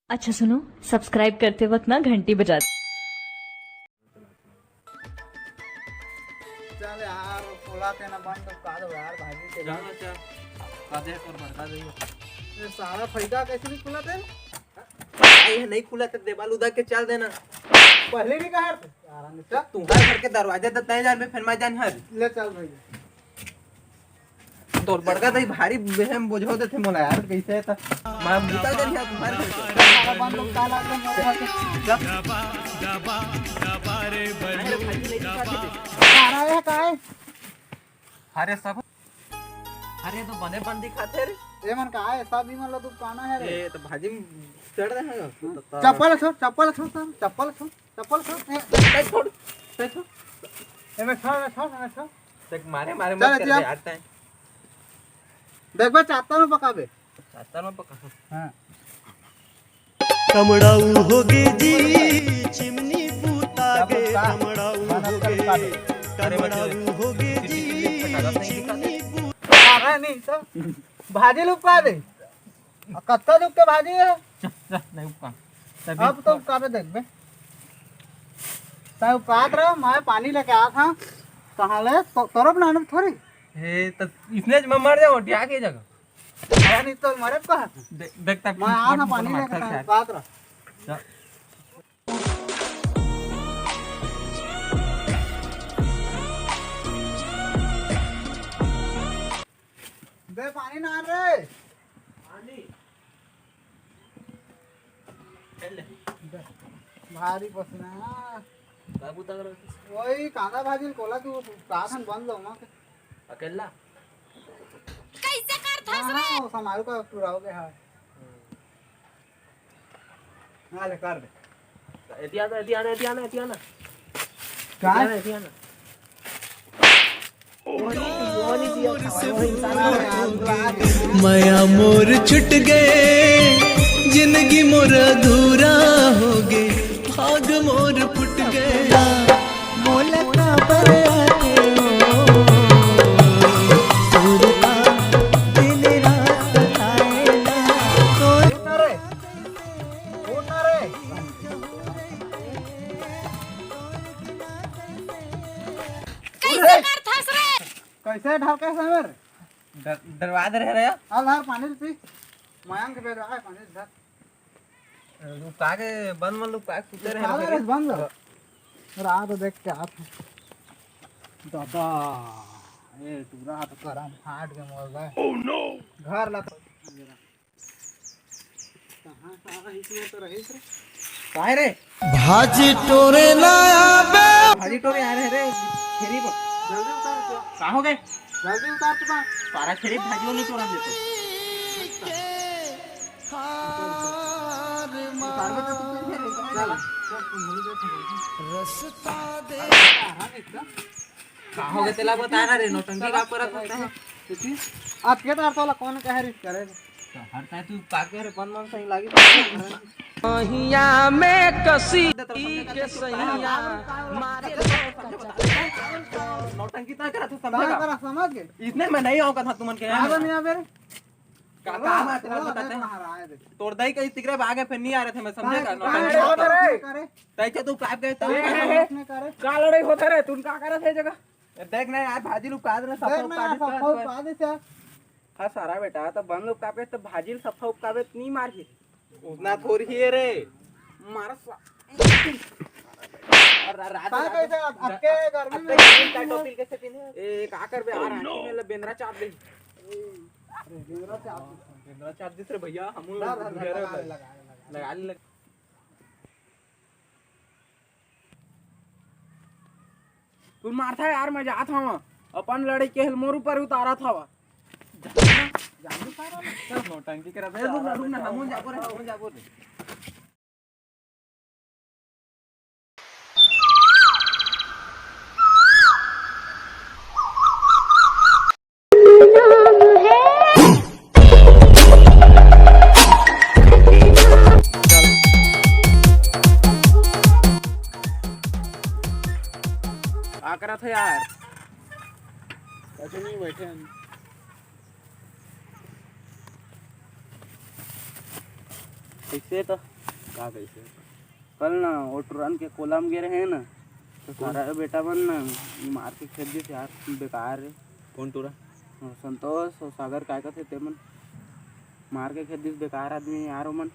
अच्छा सुनो, सब्सक्राइब करते वक्त ना घंटी बजा चल यार पोला के ना बंद कर दो यार भाजी के जाना क्या कादे कर बड़का दे ये सारा फैदा कैसे नहीं खुला थे भाई नहीं खुला तो देवाल उधर के चल देना पहले नहीं कहा थे यार ने चल तुम्हारे घर के दरवाजे तक तय जान में फिर मैं जान हर ले चल भाई तो बड़का दई भारी बेहम बोझो देते मोला यार कैसे है मैं निकल गई है तुम्हारे घर से सारा बंद लोग काला के मोर के सारा है काय अरे सब अरे तो बने बंद दिखाते रे ये मन का है सब ही मन लो तू काना है रे ए तो भाजी में चढ़ रहे हैं चप्पल छोड़ चप्पल छोड़ चप्पल छोड़ चप्पल छोड़ छोड़ छोड़ ए मैं छोड़ देख मारे मारे चल, मत कर चल। दे यार तय देख बे चाहता में पकाबे चाहता ना पका हां कमड़ाऊ होगे जी चिमनी पूतागे कमड़ाऊ होगे कमड़ाऊ होगे जी चिमनी अरे नहीं तो भाजी लोग पा दे कत्ता लोग के भाजी है नहीं उपका अब तो काबे देख बे तब पात रहा मैं पानी लेके आ था कहां ले तो तरफ ना थोड़ी हे तो इसने मैं मर जाऊं क्या की जगह अरे नहीं तो मरे कहा देखता मैं आ ना पानी लेके पात रहा बे पानी ना आ रे भारी पसीना बाबू तक वही कांदा भाजी कोला तू काखन बंद लो मां अकेला कैसे करथस रे हां समारू का टुराओगे हां हां ले कर दे एतियाना काय माया मोर छुट गए जिंदगी मोर अधूरा हो गए भाग मोर फुट गया मोलका पर आके हो सुरता दिन रात सताए ना कोई उठ रे कैसे करथस रे कैसे ढाके समेर दरवाजा रह रहा हाल हाल पानी पी मयांक के बेर आए पानी धर लुका के बंद मन लुका के सुते अरे रहे बंद रात देख के आप दादा ए टूरा हाथ करम फाट के मोर गए ओह नो घर ला कहां सारा इसमें तो रहीस रे काहे रे भाजी टोरे ना आबे भाजी टोरे आ रहे रे खेरी पर जल्दी उतार तो का हो गए जल्दी उतार तो बा सारा खेरी भाजियों नहीं तोड़ा देते उतार बे तो तू फिर चल तुम भूल गए रास्ता दे का हो गए तेला बता रहा रे नौटंकी का करत होता है आज के तार तोला कौन कह रिस करे हर टाइम तू काके रे बंद मन सही लागी महिया में कसी के सैया मारे नौटंकी तो करत कहां समझेगा करा समझ गए इसने मैं नहीं आऊंगा था तुमन के आ नहीं आ मेरे का बात है बताते हैं तोड़ दई कहीं तिगरे आगे फिर नहीं आ रहे थे मैं समझेगा करे तैसे तू काप गए तब करे का लड़ाई होते रे तू का करत है जगह देख नहीं यार भाजी लोग काद रे देख सफा ना सफा उपादे से हां सारा बेटा तो बन लोग कापे तो भाजी सफा उपकावे नहीं मार के उतना थोड़ी है रे मार रात का कैसे अक्के गर्मी में का टोपी कैसे पहने ए का कर बे आ रहा है बेंद्रा चाप दे बेंद्रा चाप दिस रे भैया हम लगा ले तू मारता है यार मैं जात हूं अपन लड़ाई के मोर ऊपर उतारा था जानू पारा चल नौटंकी करा दे रुक ना हम जाबो रे आ करा था यार ऐसे नहीं बैठे हैं कैसे तो का कैसे कल ना वो टुरन के कोलम गिरे हैं ना तो सारा बेटा बन ना मार के खेत दी यार बेकार है। कौन टूरा? संतोष और सागर काय का थे ते मन मार के खेत दी बेकार आदमी यार वो मन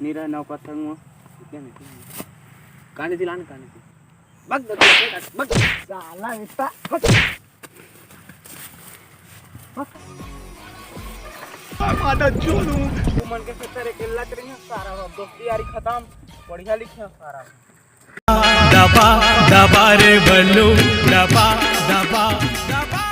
नहीं रहे नौका संग वो क्या नहीं कहानी दिलान कहानी थी बग साला इतना तू मन के से तेरे केला तेरे सारा दोस्ती यारी खत्म बढ़िया लिखे सारा दबा दबा रे बल्लू दबा दबा दबा